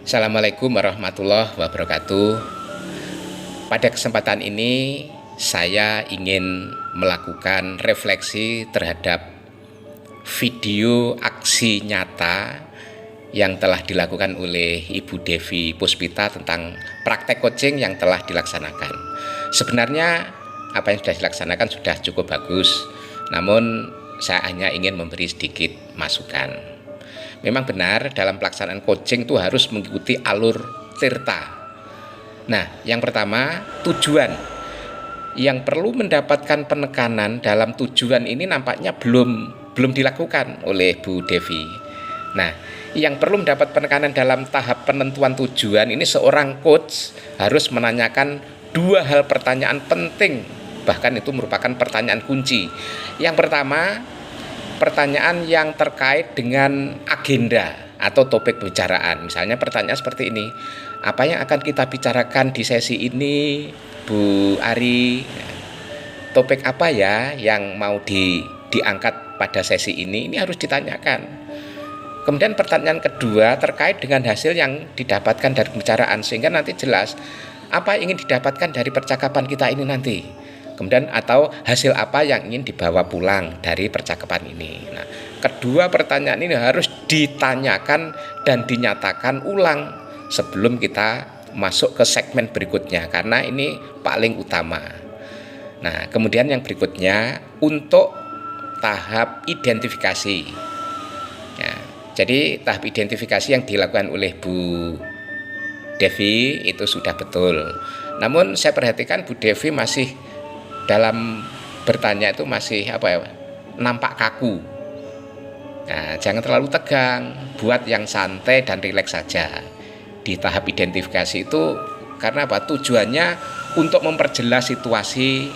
Assalamualaikum warahmatullahi wabarakatuh. Pada kesempatan ini saya ingin melakukan refleksi terhadap video aksi nyata yang telah dilakukan oleh Ibu Devi Puspita tentang praktek coaching yang telah dilaksanakan. Sebenarnya apa yang sudah dilaksanakan sudah cukup bagus, namun saya hanya ingin memberi sedikit masukan. Memang benar dalam pelaksanaan coaching itu harus mengikuti alur tirta. Nah, yang pertama, tujuan. Yang perlu mendapatkan penekanan dalam tujuan ini nampaknya belum dilakukan oleh Bu Devi. Nah, yang perlu mendapat penekanan dalam tahap penentuan tujuan ini seorang coach harus menanyakan dua hal pertanyaan penting, bahkan itu merupakan pertanyaan kunci. Yang pertama, pertanyaan yang terkait dengan agenda atau topik pembicaraan. Misalnya pertanyaan seperti ini, apa yang akan kita bicarakan di sesi ini, Bu Ari? Topik apa ya yang mau diangkat pada sesi ini? Ini harus ditanyakan. Kemudian pertanyaan kedua terkait dengan hasil yang didapatkan dari pembicaraan, sehingga nanti jelas apa yang ingin didapatkan dari percakapan kita ini nanti. Kemudian atau hasil apa yang ingin dibawa pulang dari percakapan ini. Nah, kedua pertanyaan ini harus ditanyakan dan dinyatakan ulang sebelum kita masuk ke segmen berikutnya, karena ini paling utama. Nah, kemudian yang berikutnya untuk tahap identifikasi. Ya, jadi tahap identifikasi yang dilakukan oleh Bu Devi itu sudah betul. Namun saya perhatikan Bu Devi masih dalam bertanya itu masih nampak kaku. Nah, jangan terlalu tegang, buat yang santai dan rileks saja di tahap identifikasi itu. Karena apa? Tujuannya untuk memperjelas situasi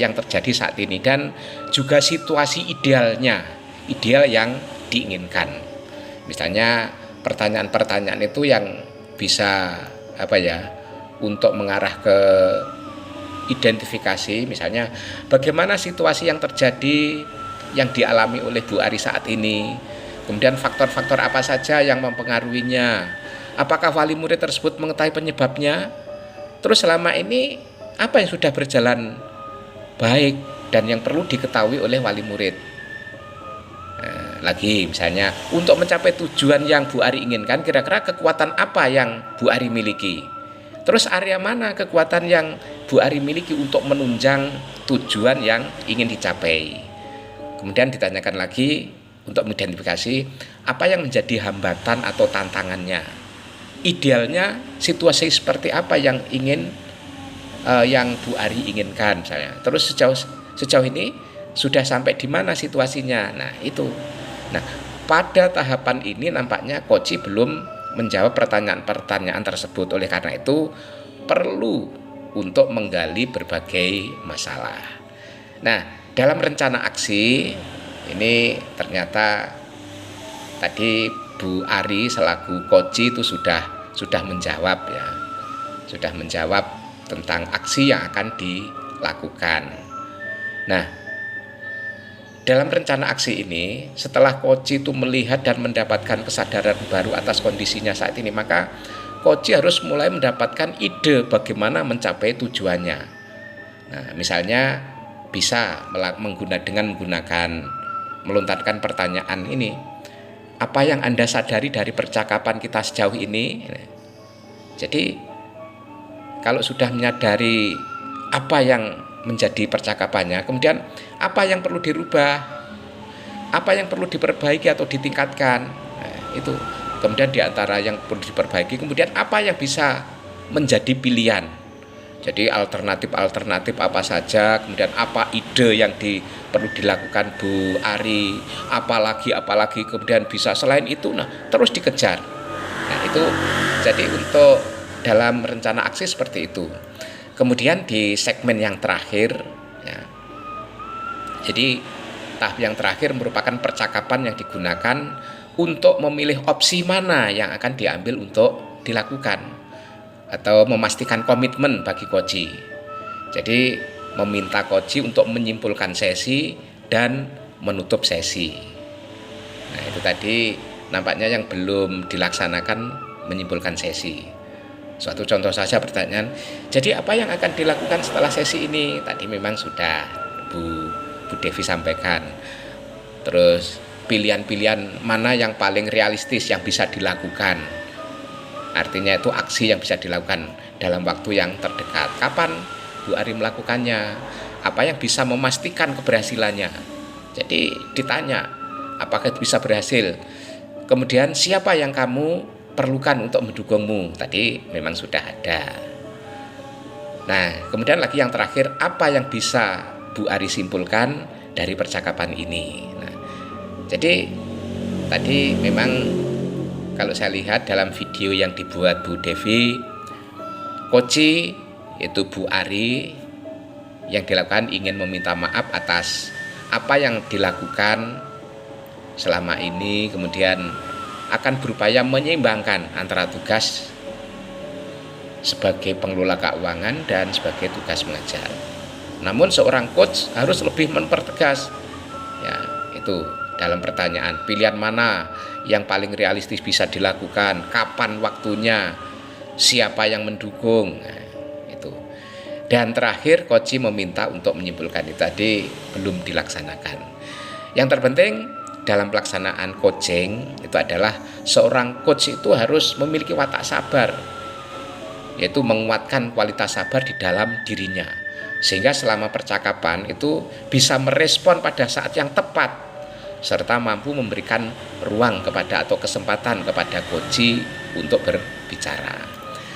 yang terjadi saat ini dan juga situasi ideal yang diinginkan. Misalnya pertanyaan-pertanyaan itu yang bisa untuk mengarah ke identifikasi, misalnya bagaimana situasi yang terjadi yang dialami oleh Bu Ari saat ini, kemudian faktor-faktor apa saja yang mempengaruhinya, apakah wali murid tersebut mengetahui penyebabnya, terus selama ini apa yang sudah berjalan baik dan yang perlu diketahui oleh wali murid. Nah, lagi misalnya untuk mencapai tujuan yang Bu Ari inginkan, kira-kira kekuatan apa yang Bu Ari miliki, terus area mana kekuatan yang Bu Ari miliki untuk menunjang tujuan yang ingin dicapai. Kemudian ditanyakan lagi untuk mengidentifikasi apa yang menjadi hambatan atau tantangannya. Idealnya situasi seperti apa yang yang Bu Ari inginkan misalnya. Terus sejauh ini sudah sampai di mana situasinya. Nah, itu. Nah, pada tahapan ini nampaknya coach belum menjawab pertanyaan-pertanyaan tersebut. Oleh karena itu perlu untuk menggali berbagai masalah. Nah, dalam rencana aksi ini ternyata tadi Bu Ari selaku coach itu sudah menjawab ya. Sudah menjawab tentang aksi yang akan dilakukan. Nah, dalam rencana aksi ini, setelah coach itu melihat dan mendapatkan kesadaran baru atas kondisinya saat ini, maka coach harus mulai mendapatkan ide bagaimana mencapai tujuannya. Nah, misalnya bisa menggunakan melontarkan pertanyaan ini, apa yang Anda sadari dari percakapan kita sejauh ini? Jadi kalau sudah menyadari apa yang menjadi percakapannya, kemudian apa yang perlu dirubah, apa yang perlu diperbaiki atau ditingkatkan, nah, itu. Kemudian diantara yang perlu diperbaiki, kemudian apa yang bisa menjadi pilihan. Jadi alternatif apa saja, kemudian apa ide yang perlu dilakukan Bu Ari, apalagi kemudian bisa selain itu, nah terus dikejar. Nah itu jadi untuk dalam rencana aksi seperti itu. Kemudian di segmen yang terakhir, ya, jadi tahap yang terakhir merupakan percakapan yang digunakan untuk memilih opsi mana yang akan diambil untuk dilakukan atau memastikan komitmen bagi coach. Jadi meminta coach untuk menyimpulkan sesi dan menutup sesi. Nah, itu tadi nampaknya yang belum dilaksanakan menyimpulkan sesi. Suatu contoh saja pertanyaan, jadi apa yang akan dilakukan setelah sesi ini? Tadi memang sudah Bu Devi sampaikan. Terus pilihan-pilihan mana yang paling realistis yang bisa dilakukan. Artinya itu aksi yang bisa dilakukan dalam waktu yang terdekat. Kapan Bu Ari melakukannya? Apa yang bisa memastikan keberhasilannya? Jadi ditanya, apakah bisa berhasil? Kemudian siapa yang kamu perlukan untuk mendukungmu? Tadi memang sudah ada. Nah, kemudian lagi yang terakhir, apa yang bisa Bu Ari simpulkan dari percakapan ini? Nah, jadi tadi memang kalau saya lihat dalam video yang dibuat Bu Devi, Koci itu Bu Ari yang dilakukan ingin meminta maaf atas apa yang dilakukan selama ini, kemudian akan berupaya menyeimbangkan antara tugas sebagai pengelola keuangan dan sebagai tugas mengajar. Namun seorang coach harus lebih mempertegas, ya, itu dalam pertanyaan pilihan mana yang paling realistis bisa dilakukan, kapan waktunya, siapa yang mendukung. Nah, itu. Dan terakhir Koci meminta untuk menyimpulkan itu tadi belum dilaksanakan. Yang terpenting dalam pelaksanaan coaching itu adalah seorang coach itu harus memiliki watak sabar, yaitu menguatkan kualitas sabar di dalam dirinya, sehingga selama percakapan itu bisa merespon pada saat yang tepat serta mampu memberikan ruang kepada atau kesempatan kepada coach untuk berbicara.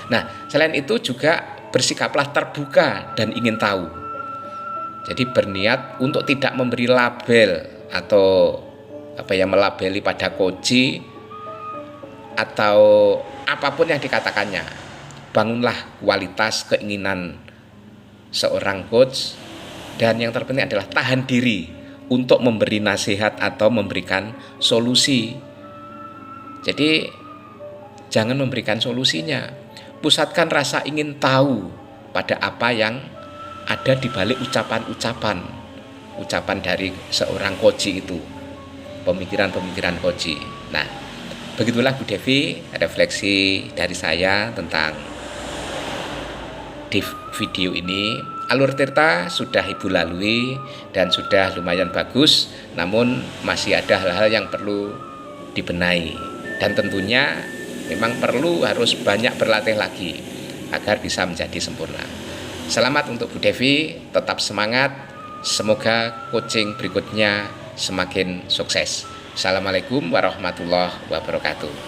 Nah, selain itu juga bersikaplah terbuka dan ingin tahu. Jadi berniat untuk tidak memberi label atau melabeli pada coach atau apapun yang dikatakannya. Bangunlah kualitas keinginan seorang coach, dan yang terpenting adalah tahan diri untuk memberi nasihat atau memberikan solusi. Jadi jangan memberikan solusinya. Pusatkan rasa ingin tahu pada apa yang ada di balik ucapan dari seorang coach itu, pemikiran coach. Nah, begitulah Bu Devi refleksi dari saya tentang di video ini. Alur Tirta sudah Ibu lalui dan sudah lumayan bagus, namun masih ada hal-hal yang perlu dibenahi, dan tentunya memang perlu harus banyak berlatih lagi agar bisa menjadi sempurna. Selamat untuk Bu Devi, tetap semangat, semoga coaching berikutnya semakin sukses. Assalamualaikum warahmatullahi wabarakatuh.